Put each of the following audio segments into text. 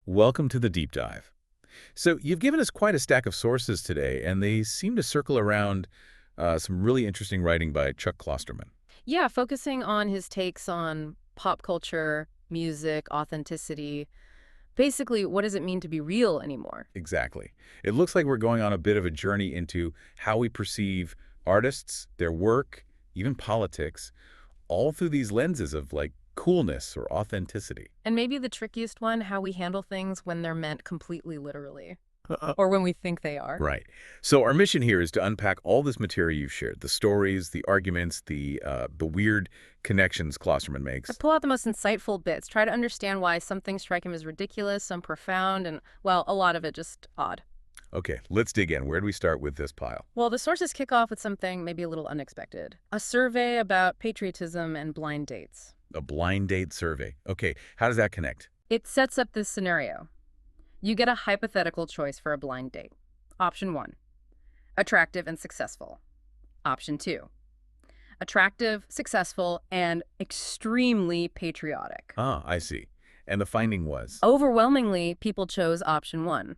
Welcome to the deep dive. So you've given us quite a stack of sources today, and they seem to circle around some really interesting writing by Chuck Klosterman. Yeah, focusing on his takes on pop culture, music, authenticity. Basically, what does it mean to be real anymore? Exactly. It looks like we're going on a bit of a journey into how we perceive artists, their work, even politics, all through these lenses of like coolness or authenticity. And maybe the trickiest one, how we handle things when they're meant completely literally, or when we think they are. Right. So our mission here is to unpack all this material you've shared, the stories, the arguments, the weird connections Klosterman To makes. pull out the most insightful bits, try to understand why some things strike him as ridiculous, some profound, and, well, a lot of it just odd. Okay, let's dig in. Where do we start with this pile? Well, the sources kick off with something maybe a little unexpected. A survey about patriotism and blind dates. A blind date survey. Okay, how does that connect? It sets up this scenario. You get a hypothetical choice for a blind date. Option 1, attractive and successful. Option 2, attractive, successful, and extremely patriotic. Ah, I see. And the finding was? Overwhelmingly, people chose option 1.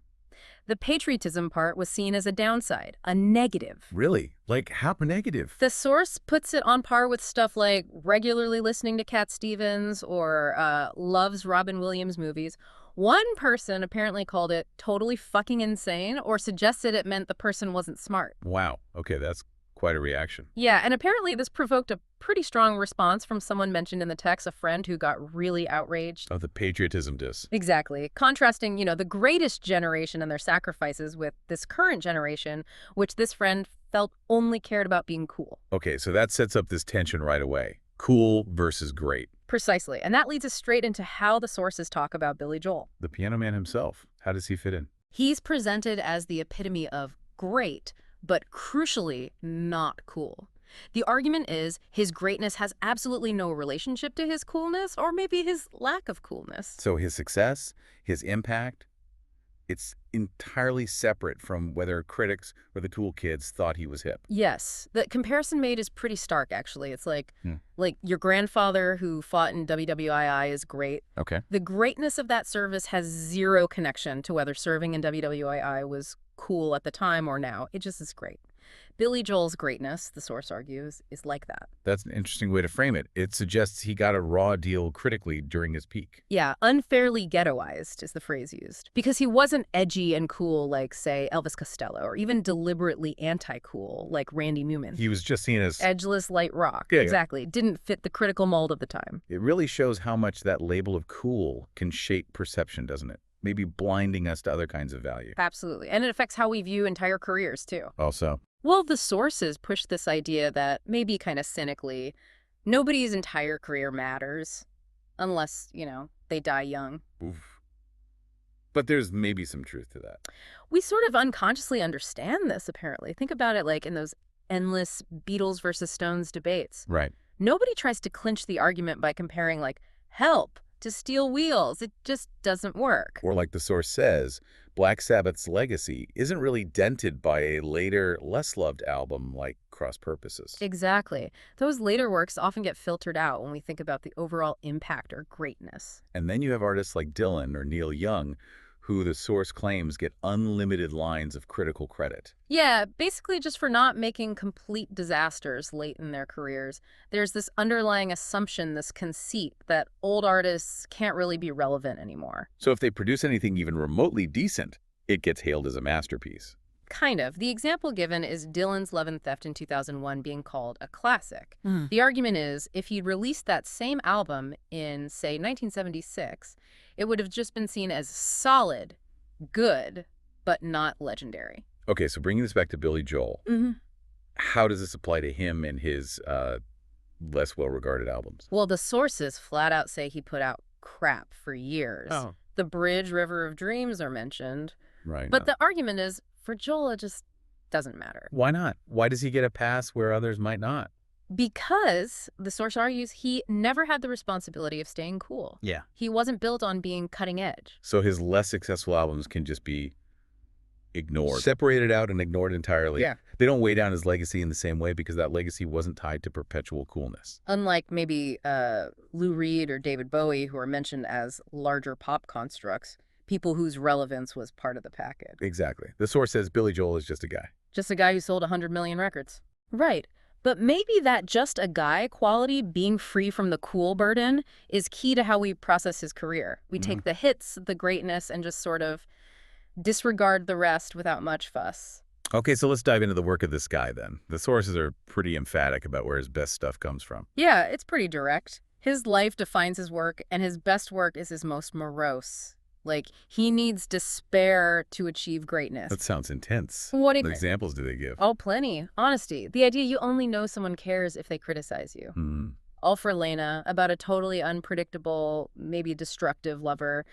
The patriotism part was seen as a downside, a negative. Really? Like, how negative? The source puts it on par with stuff like regularly listening to Cat Stevens or loves Robin Williams movies. One person apparently called it totally fucking insane or suggested it meant the person wasn't smart. Wow. Okay, that's quite a reaction. Yeah, and apparently this provoked a pretty strong response from someone mentioned in the text, a friend who got really outraged. Oh, the patriotism diss. Exactly. Contrasting, the greatest generation and their sacrifices with this current generation, which this friend felt only cared about being cool. Okay, so that sets up this tension right away. Cool versus great. Precisely. And that leads us straight into how the sources talk about Billy Joel. The piano man himself, how does he fit in? He's presented as the epitome of great, but crucially not cool. The argument is his greatness has absolutely no relationship to his coolness, or maybe his lack of coolness. So his success, his impact, it's entirely separate from whether critics or the cool kids thought he was hip. Yes, the comparison made is pretty stark, actually. It's like, Hmm. like your grandfather who fought in WWII is great. Okay. The greatness of that service has zero connection to whether serving in WWII was cool at the time or now. It just is great. Billy Joel's greatness, the source argues, is like that. That's an interesting way to frame it. It suggests he got a raw deal critically during his peak. Yeah, unfairly ghettoized is the phrase used. Because he wasn't edgy and cool like, say, Elvis Costello, or even deliberately anti-cool like Randy Newman. He was just seen as... Edgeless light rock. Yeah. Exactly. Didn't fit the critical mold of the time. It really shows how much that label of cool can shape perception, doesn't it? Maybe blinding us to other kinds of value. Absolutely. And it affects how we view entire careers, too. Also, Well, the sources push this idea that, maybe kind of cynically, nobody's entire career matters unless, they die young. oof. But there's maybe some truth to that. We sort of unconsciously understand this, apparently. Think about it like in those endless Beatles versus Stones debates. Right. Nobody tries to clinch the argument by comparing, like, Help to Steel Wheels. It just doesn't work. Or like the source says, Black Sabbath's legacy isn't really dented by a later, less loved album like Cross Purposes. Exactly. Those later works often get filtered out when we think about the overall impact or greatness. And then you have artists like Dylan or Neil Young, who the source claims get unlimited lines of critical credit. Yeah, basically just for not making complete disasters late in their careers. There's this underlying assumption, this conceit, that old artists can't really be relevant anymore. So if they produce anything even remotely decent, it gets hailed as a masterpiece. Kind of. The example given is Dylan's Love and Theft in 2001 being called a classic. Hmm. The argument is, if he'd released that same album in, say, 1976, it would have just been seen as solid, good, but not legendary. Okay, so bringing this back to Billy Joel, Mm-hmm. how does this apply to him and his less well-regarded albums? Well, the sources flat out say he put out crap for years. Oh. The Bridge, River of Dreams are mentioned. Right. But the argument is, for Joel, it just doesn't matter. Why not? Why does he get a pass where others might not? Because, the source argues, he never had the responsibility of staying cool. Yeah. He wasn't built on being cutting edge. So his less successful albums can just be ignored. Separated out and ignored entirely. Yeah. They don't weigh down his legacy in the same way because that legacy wasn't tied to perpetual coolness. Unlike maybe Lou Reed or David Bowie, who are mentioned as larger pop constructs, people whose relevance was part of the package. Exactly. The source says Billy Joel is just a guy. Just a guy who sold 100 million records. Right. But maybe that just a guy quality, being free from the cool burden, is key to how we process his career. We take the hits, the greatness, and just sort of disregard the rest without much fuss. Okay, so let's dive into the work of this guy then. The sources are pretty emphatic about where his best stuff comes from. Yeah, it's pretty direct. His life defines his work, and his best work is his most morose. Like, he needs despair to achieve greatness. That sounds intense. What examples do they give? Oh, plenty. Honesty. The idea you only know someone cares if they criticize you. All for Lena, about a totally unpredictable, maybe destructive lover.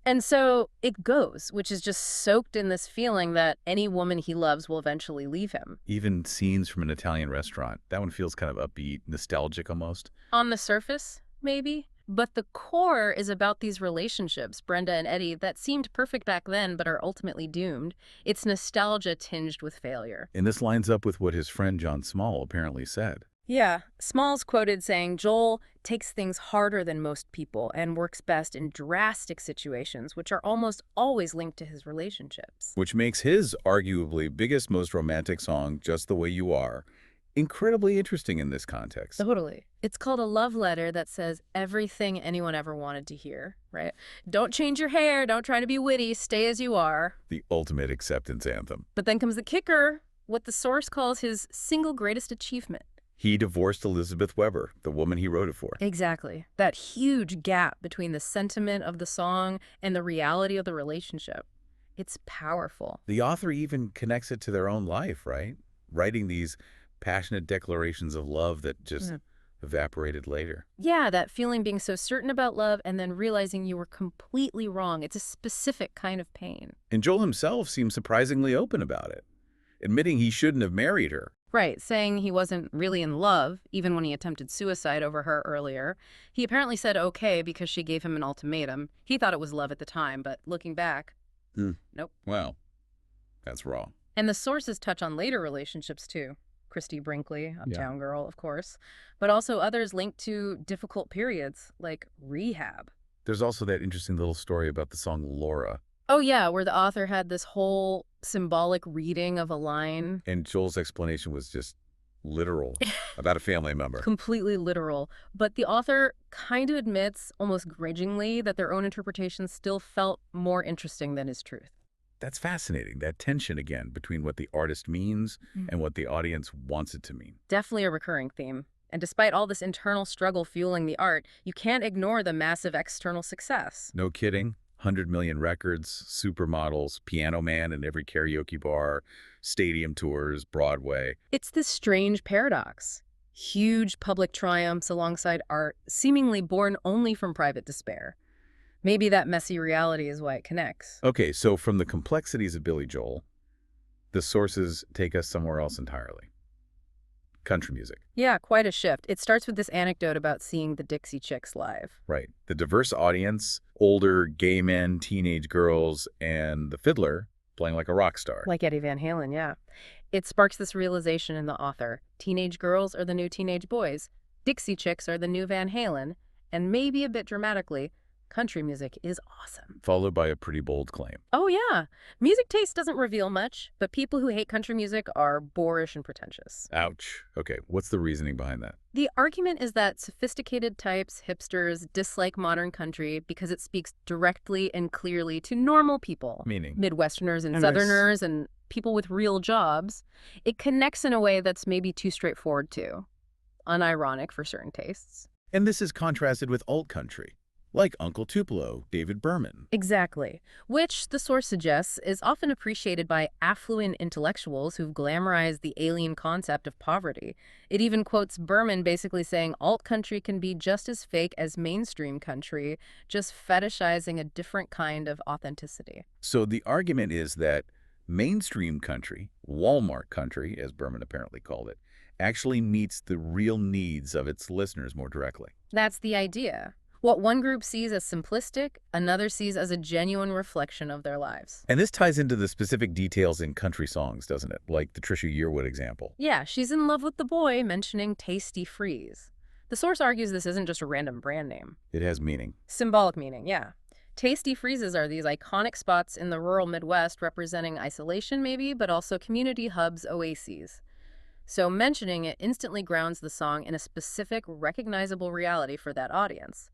And so it goes, which is just soaked in this feeling that any woman he loves will eventually leave him. Even scenes from an Italian restaurant. That one feels kind of upbeat, nostalgic almost. On the surface, maybe. But the core is about these relationships, Brenda and Eddie, that seemed perfect back then but are ultimately doomed. It's nostalgia tinged with failure. And this lines up with what his friend John Small apparently said. Yeah, Small's quoted saying, Joel takes things harder than most people and works best in drastic situations, which are almost always linked to his relationships. Which makes his arguably biggest, most romantic song, Just the Way You Are, incredibly interesting in this context. Totally. It's called a love letter that says everything anyone ever wanted to hear, right? Don't change your hair, don't try to be witty, stay as you are. The ultimate acceptance anthem. But then comes the kicker, what the source calls his single greatest achievement. He divorced Elizabeth Weber, the woman he wrote it for. Exactly. That huge gap between the sentiment of the song and the reality of the relationship. It's powerful. The author even connects it to their own life, right? Writing these passionate declarations of love that just evaporated later. Yeah, that feeling being so certain about love and then realizing you were completely wrong. It's a specific kind of pain. And Joel himself seems surprisingly open about it, admitting he shouldn't have married her. Right, saying he wasn't really in love, even when he attempted suicide over her earlier. He apparently said okay because she gave him an ultimatum. He thought it was love at the time, but looking back, nope. Wow, that's raw. And the sources touch on later relationships too. Christy Brinkley, Uptown Girl, of course, but also others linked to difficult periods, like rehab. There's also that interesting little story about the song Laura. Oh yeah, where the author had this whole symbolic reading of a line. And Joel's explanation was just literal, about a family member. Completely literal. But the author kind of admits, almost grudgingly, that their own interpretation still felt more interesting than his truth. That's fascinating, that tension again between what the artist means and what the audience wants it to mean. Definitely a recurring theme. And despite all this internal struggle fueling the art, you can't ignore the massive external success. No kidding. 100 million records, supermodels, Piano Man in every karaoke bar, stadium tours, Broadway. It's this strange paradox. Huge public triumphs alongside art, seemingly born only from private despair. Maybe that messy reality is why it connects. Okay, so from the complexities of Billy Joel, the sources take us somewhere else entirely. Country music. Yeah, quite a shift. It starts with this anecdote about seeing the Dixie Chicks live. Right. The diverse audience, older gay men, teenage girls, and the fiddler playing like a rock star. Like Eddie Van Halen, yeah. It sparks this realization in the author. Teenage girls are the new teenage boys. Dixie Chicks are the new Van Halen. And maybe a bit dramatically, country music is awesome. Followed by a pretty bold claim. Oh, yeah. Music taste doesn't reveal much, but people who hate country music are boorish and pretentious. Ouch. Okay, what's the reasoning behind that? The argument is that sophisticated types, hipsters, dislike modern country because it speaks directly and clearly to normal people. Meaning? Midwesterners and Southerners and people with real jobs. It connects in a way that's maybe too straightforward too. Unironic for certain tastes. And this is contrasted with alt country, like Uncle Tupelo, David Berman. Exactly. Which, the source suggests, is often appreciated by affluent intellectuals who've glamorized the alien concept of poverty. It even quotes Berman basically saying alt country can be just as fake as mainstream country, just fetishizing a different kind of authenticity. So the argument is that mainstream country, Walmart country, as Berman apparently called it, actually meets the real needs of its listeners more directly. That's the idea. What one group sees as simplistic, another sees as a genuine reflection of their lives. And this ties into the specific details in country songs, doesn't it? Like the Trisha Yearwood example. Yeah, she's in love with the boy, mentioning Tasty Freeze. The source argues this isn't just a random brand name. It has meaning. Symbolic meaning, yeah. Tasty freezes are these iconic spots in the rural Midwest representing isolation maybe, but also community hubs, oases. So mentioning it instantly grounds the song in a specific, recognizable reality for that audience.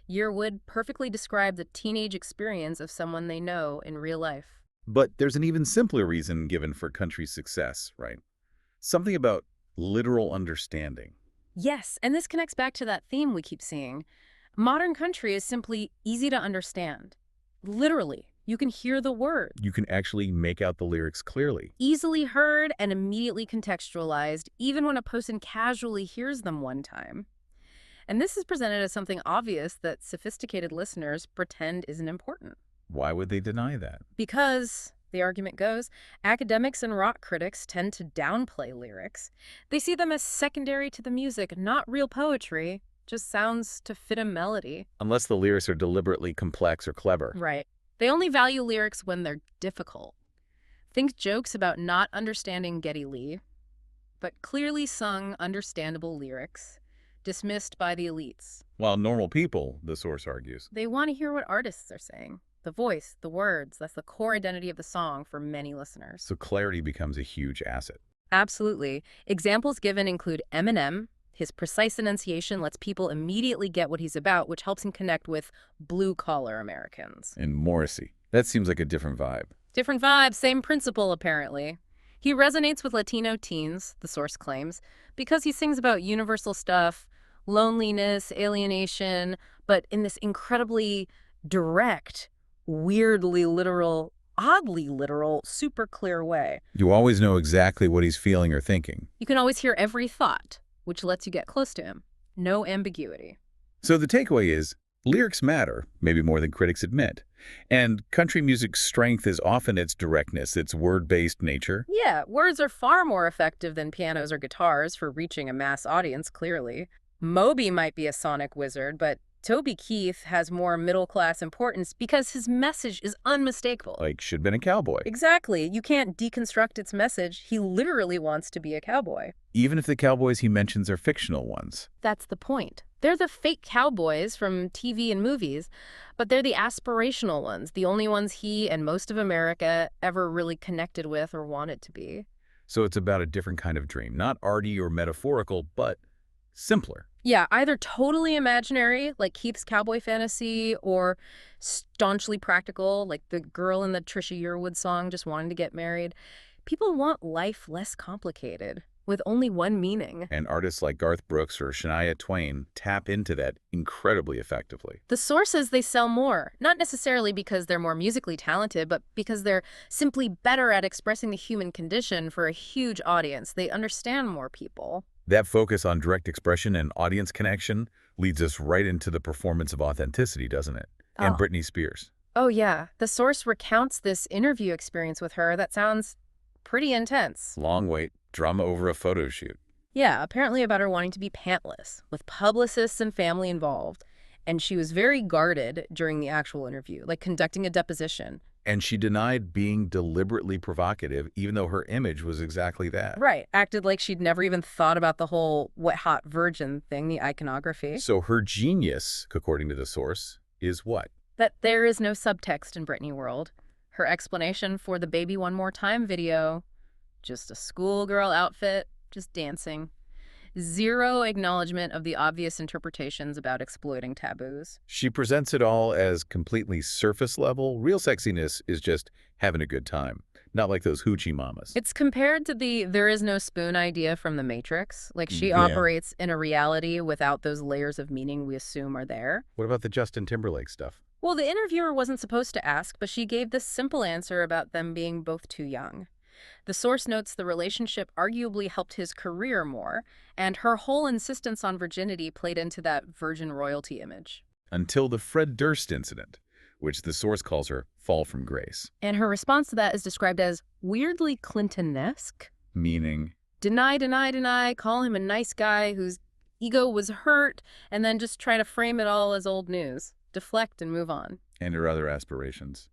Year would perfectly describe the teenage experience of someone they know in real life. But there's an even simpler reason given for country's success, right? Something about literal understanding. Yes, and this connects back to that theme we keep seeing. Modern country is simply easy to understand. Literally, you can hear the words. You can actually make out the lyrics clearly. Easily heard and immediately contextualized, even when a person casually hears them one time. And this is presented as something obvious that sophisticated listeners pretend isn't important. Why would they deny that? Because, the argument goes, academics and rock critics tend to downplay lyrics. They see them as secondary to the music, not real poetry, just sounds to fit a melody. Unless the lyrics are deliberately complex or clever. Right. They only value lyrics when they're difficult. Think jokes about not understanding Geddy Lee, but clearly sung, understandable lyrics, dismissed by the elites. While normal people, the source argues, They want to hear what artists are saying. The voice, the words, that's the core identity of the song for many listeners. so clarity becomes a huge asset. Absolutely. Examples given include Eminem. His precise enunciation lets people immediately get what he's about, which helps him connect with blue-collar Americans. And Morrissey, that seems like a different vibe. Different vibe, same principle, apparently. He resonates with Latino teens, the source claims, because he sings about universal stuff, loneliness, alienation, but in this incredibly direct, weirdly literal, oddly literal, super clear way. You always know exactly what he's feeling or thinking. You can always hear every thought, which lets you get close to him. No ambiguity. So the takeaway is, lyrics matter, maybe more than critics admit. And country music's strength is often its directness, its word-based nature. Yeah, words are far more effective than pianos or guitars for reaching a mass audience, clearly. Moby might be a sonic wizard, but Toby Keith has more middle-class importance because his message is unmistakable. Like, should have been a cowboy. Exactly. You can't deconstruct its message. He literally wants to be a cowboy. Even if the cowboys he mentions are fictional ones. That's the point. They're the fake cowboys from TV and movies, but they're the aspirational ones, the only ones he and most of America ever really connected with or wanted to be. So it's about a different kind of dream. Not arty or metaphorical, but simpler. Yeah, either totally imaginary, like Keith's cowboy fantasy, or staunchly practical, like the girl in the Trisha Yearwood song just wanting to get married. People want life less complicated, with only one meaning. And artists like Garth Brooks or Shania Twain tap into that incredibly effectively. The sources, they sell more, not necessarily because they're more musically talented, but because they're simply better at expressing the human condition for a huge audience. They understand more people. That focus on direct expression and audience connection leads us right into the performance of authenticity, doesn't it? And Oh. Britney Spears. Oh, yeah. The source recounts this interview experience with her that sounds pretty intense. Long wait, drama over a photo shoot. Yeah, apparently about her wanting to be pantless, with publicists and family involved. And she was very guarded during the actual interview, like conducting a deposition. And she denied being deliberately provocative, even though her image was exactly that. Right. Acted like she'd never even thought about the whole wet hot virgin thing, the iconography. So her genius, according to the source, is what? That there is no subtext in Britney world. Her explanation for the Baby One More Time video, just a schoolgirl outfit, just dancing. Zero acknowledgement of the obvious interpretations about exploiting taboos. She presents it all as completely surface level. Real sexiness is just having a good time, not like those hoochie mamas. It's compared to the there is no spoon idea from The Matrix. Like she Yeah. operates in a reality without those layers of meaning we assume are there. What about the Justin Timberlake stuff? Well, the interviewer wasn't supposed to ask, but she gave this simple answer about them being both too young. The source notes the relationship arguably helped his career more, and her whole insistence on virginity played into that virgin royalty image. Until the Fred Durst incident, which the source calls her fall from grace. And her response to that is described as weirdly Clinton-esque. Meaning, Deny, deny, deny, call him a nice guy whose ego was hurt, and then just try to frame it all as old news. Deflect and move on. and her other aspirations.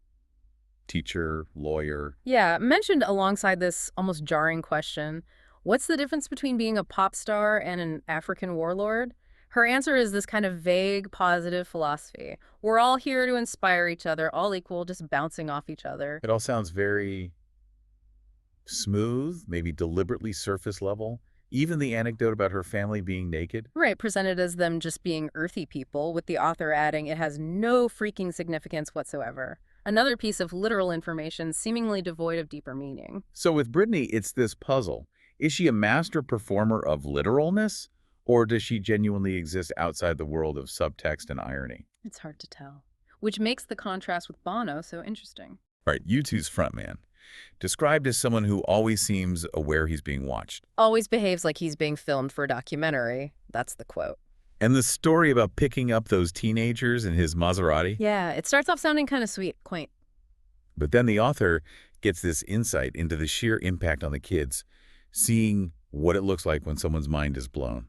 Teacher, lawyer. Yeah, mentioned alongside this almost jarring question, what's the difference between being a pop star and an African warlord? Her answer is this kind of vague, positive philosophy. We're all here to inspire each other, all equal, just bouncing off each other. It all sounds very smooth, maybe deliberately surface level. Even the anecdote about her family being naked. Right, presented as them just being earthy people, with the author adding it has no freaking significance whatsoever. Another piece of literal information seemingly devoid of deeper meaning. So with Britney, it's this puzzle. Is she a master performer of literalness, or does she genuinely exist outside the world of subtext and irony? It's hard to tell. Which makes the contrast with Bono so interesting. All right, U2's frontman, described as someone who always seems aware he's being watched. Always behaves like he's being filmed for a documentary. That's the quote. And the story about picking up those teenagers in his Maserati? Yeah, it starts off sounding kind of sweet, quaint. But then the author gets this insight into the sheer impact on the kids, seeing what it looks like when someone's mind is blown,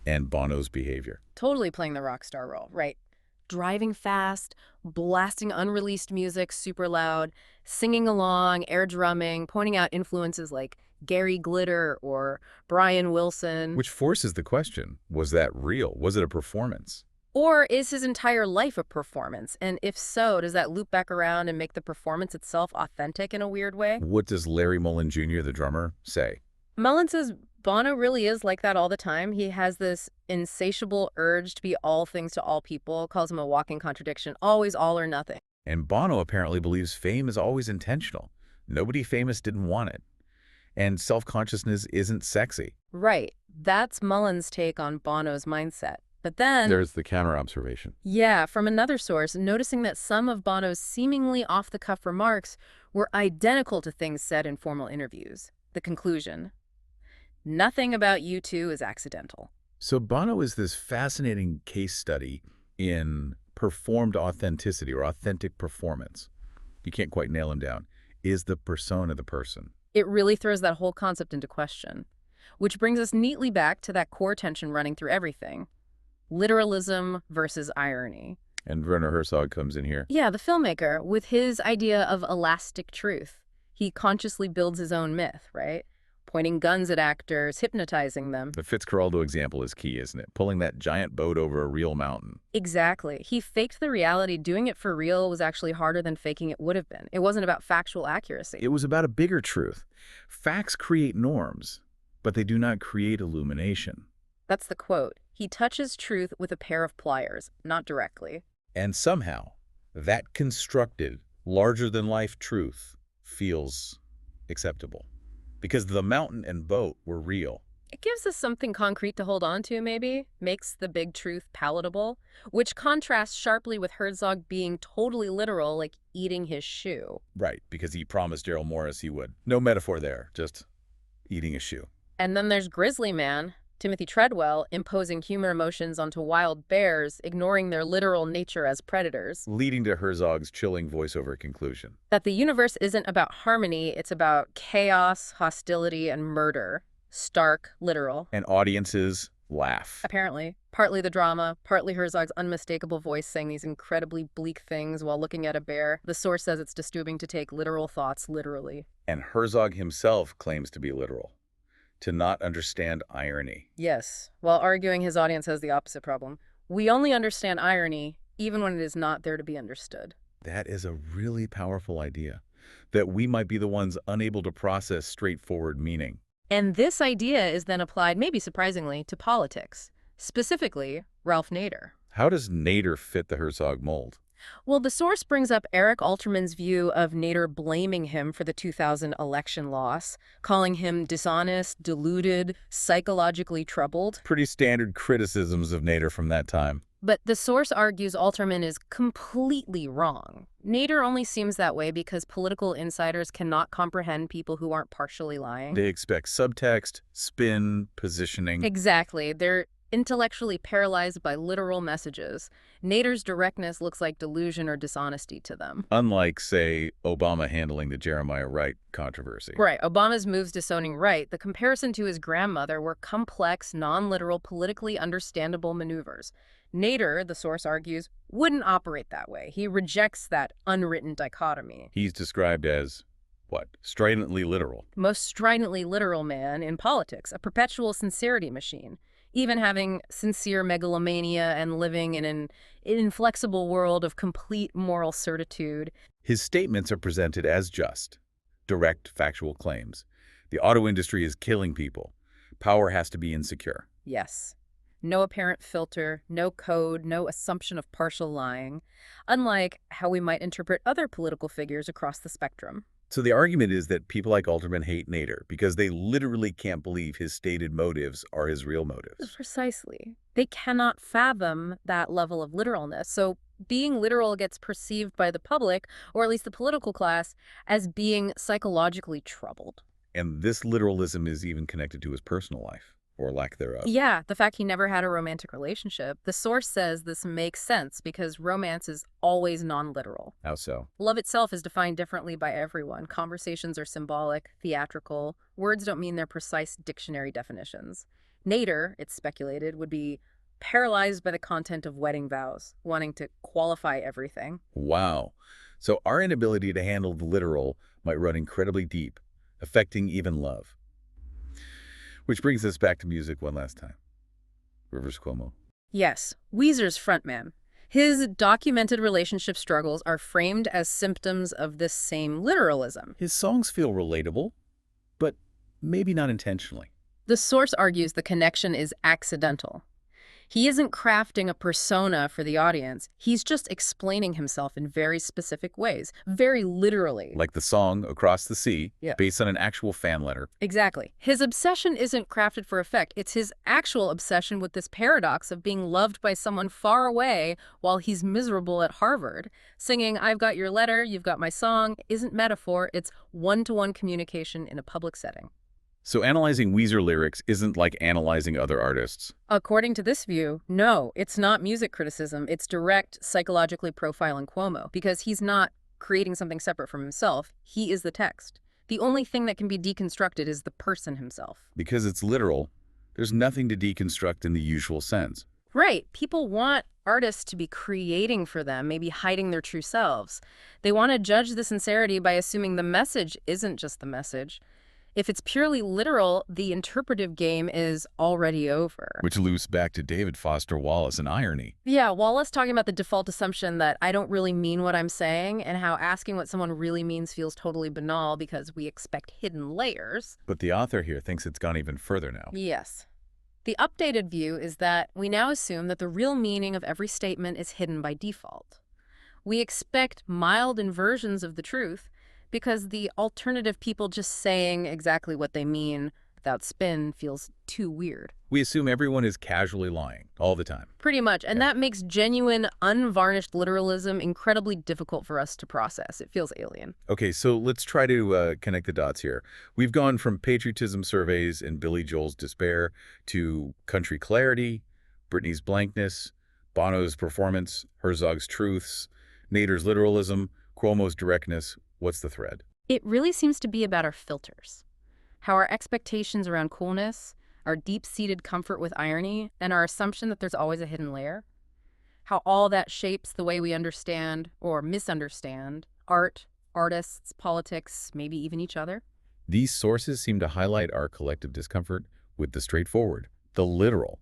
and Bono's behavior. Totally playing the rock star role, right? Driving fast, blasting unreleased music super loud, singing along, air drumming, pointing out influences like Gary Glitter or Brian Wilson. Which forces the question, was that real? Was it a performance? Or is his entire life a performance? And if so, does that loop back around and make the performance itself authentic in a weird way? What does Larry Mullen Jr., the drummer, say? Mullen says Bono really is like that all the time. He has this insatiable urge to be all things to all people, calls him a walking contradiction, always all or nothing. And Bono apparently believes fame is always intentional. Nobody famous didn't want it. And self-consciousness isn't sexy. Right. That's Mullen's take on Bono's mindset. But then, There's the counter-observation. yeah, from another source, noticing that some of Bono's seemingly off-the-cuff remarks were identical to things said in formal interviews. The conclusion: nothing about U2 is accidental. So Bono is this fascinating case study in performed authenticity or authentic performance. You can't quite nail him down. Is the persona the person? It really throws that whole concept into question, which brings us neatly back to that core tension running through everything: literalism versus irony. And Werner Herzog comes in here. Yeah, the filmmaker, with his idea of elastic truth. He consciously builds his own myth, right? Pointing guns at actors, hypnotizing them. The Fitzcarraldo example is key, isn't it? Pulling that giant boat over a real mountain. Exactly. He faked the reality. Doing it for real was actually harder than faking it would have been. It wasn't about factual accuracy. It was about a bigger truth. Facts create norms, but they do not create illumination. That's the quote. He touches truth with a pair of pliers, not directly. And somehow, that constructed, larger-than-life truth feels acceptable. Because the mountain and boat were real. It gives us something concrete to hold on to, maybe, makes the big truth palatable, which contrasts sharply with Herzog being totally literal, like eating his shoe. Right, because he promised Daryl Morris he would. No metaphor there, just eating a shoe. And then there's Grizzly Man, Timothy Treadwell, imposing human emotions onto wild bears, ignoring their literal nature as predators. Leading to Herzog's chilling voiceover conclusion. That the universe isn't about harmony, it's about chaos, hostility, and murder. Stark, literal. And audiences laugh. Apparently. Partly the drama, partly Herzog's unmistakable voice saying these incredibly bleak things while looking at a bear. The source says it's disturbing to take literal thoughts literally. And Herzog himself claims to be literal. To not understand irony. Yes, while arguing his audience has the opposite problem. We only understand irony even when it is not there to be understood. That is a really powerful idea. That we might be the ones unable to process straightforward meaning. And this idea is then applied, maybe surprisingly, to politics. Specifically, Ralph Nader. How does Nader fit the Herzog mold? Well, the source brings up Eric Alterman's view of Nader blaming him for the 2000 election loss, calling him dishonest, deluded, psychologically troubled. Pretty standard criticisms of Nader from that time. But the source argues Alterman is completely wrong. Nader only seems that way because political insiders cannot comprehend people who aren't partially lying. They expect subtext, spin, positioning. Exactly. They're intellectually paralyzed by literal messages. Nader's directness looks like delusion or dishonesty to them. Unlike, say, Obama handling the Jeremiah Wright controversy. Right. Obama's moves disowning Wright, the comparison to his grandmother, were complex, non-literal, politically understandable maneuvers. Nader, the source argues, wouldn't operate that way. He rejects that unwritten dichotomy. He's described as, what, stridently literal. Most stridently literal man in politics, a perpetual sincerity machine. even having sincere megalomania and living in an inflexible world of complete moral certitude. His statements are presented as just, direct, factual claims. The auto industry is killing people. Power has to be insecure. Yes. No apparent filter, no code, no assumption of partial lying, unlike how we might interpret other political figures across the spectrum. So the argument is that people like Alterman hate Nader because they literally can't believe his stated motives are his real motives. Precisely. They cannot fathom that level of literalness. So being literal gets perceived by the public, or at least the political class, as being psychologically troubled. And this literalism is even connected to his personal life, or lack thereof. Yeah, the fact he never had a romantic relationship. The source says this makes sense because romance is always non-literal. How so? Love itself is defined differently by everyone. Conversations are symbolic, theatrical. Words don't mean their precise dictionary definitions. Nader, it's speculated, would be paralyzed by the content of wedding vows, wanting to qualify everything. Wow. So our inability to handle the literal might run incredibly deep, affecting even love. Which brings us back to music one last time. Rivers Cuomo. Yes, Weezer's frontman. His documented relationship struggles are framed as symptoms of this same literalism. His songs feel relatable, but maybe not intentionally. The source argues the connection is accidental. He isn't crafting a persona for the audience. He's just explaining himself in very specific ways, very literally. Like the song Across the Sea, Yeah. based on an actual fan letter. Exactly. His obsession isn't crafted for effect. It's his actual obsession with this paradox of being loved by someone far away while he's miserable at Harvard. Singing, "I've got your letter, you've got my song," isn't metaphor. It's one-to-one communication in a public setting. So analyzing Weezer lyrics isn't like analyzing other artists. According to this view, no, it's not music criticism. It's direct psychologically profiling Cuomo because he's not creating something separate from himself. He is the text. The only thing that can be deconstructed is the person himself. Because it's literal, there's nothing to deconstruct in the usual sense. Right. People want artists to be creating for them, maybe hiding their true selves. They want to judge the sincerity by assuming the message isn't just the message. If it's purely literal, the interpretive game is already over. Which loops back to David Foster Wallace and irony. Yeah, Wallace talking about the default assumption that I don't really mean what I'm saying and how asking what someone really means feels totally banal because we expect hidden layers. But the author here thinks it's gone even further now. Yes. The updated view is that we now assume that the real meaning of every statement is hidden by default. We expect mild inversions of the truth, because the alternative people just saying exactly what they mean without spin feels too weird. We assume everyone is casually lying all the time. Pretty much, and that makes genuine, unvarnished literalism incredibly difficult for us to process. It feels alien. Okay, so let's try to connect the dots here. We've gone from patriotism surveys and Billy Joel's despair to country clarity, Britney's blankness, Bono's performance, Herzog's truths, Nader's literalism, Cuomo's directness. What's the thread? It really seems to be about our filters. How our expectations around coolness, our deep-seated comfort with irony, and our assumption that there's always a hidden layer. How all that shapes the way we understand or misunderstand art, artists, politics, maybe even each other. These sources seem to highlight our collective discomfort with the straightforward, the literal.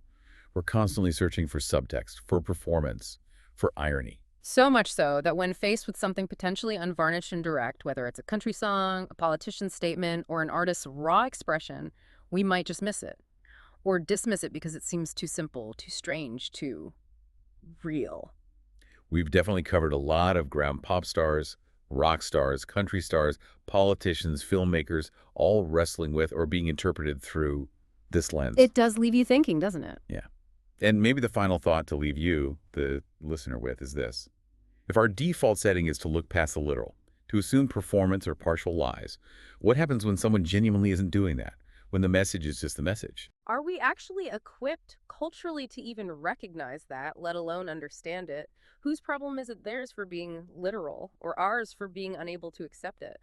We're constantly searching for subtext, for performance, for irony. So much so that when faced with something potentially unvarnished and direct, whether it's a country song, a politician's statement, or an artist's raw expression, we might just miss it. Or dismiss it because it seems too simple, too strange, too real. We've definitely covered a lot of ground: pop stars, rock stars, country stars, politicians, filmmakers, all wrestling with or being interpreted through this lens. It does leave you thinking, doesn't it? Yeah. And maybe the final thought to leave you, the listener, with is this. If our default setting is to look past the literal, to assume performance or partial lies, what happens when someone genuinely isn't doing that, when the message is just the message? Are we actually equipped culturally to even recognize that, let alone understand it? Whose problem is it theirs for being literal or ours for being unable to accept it?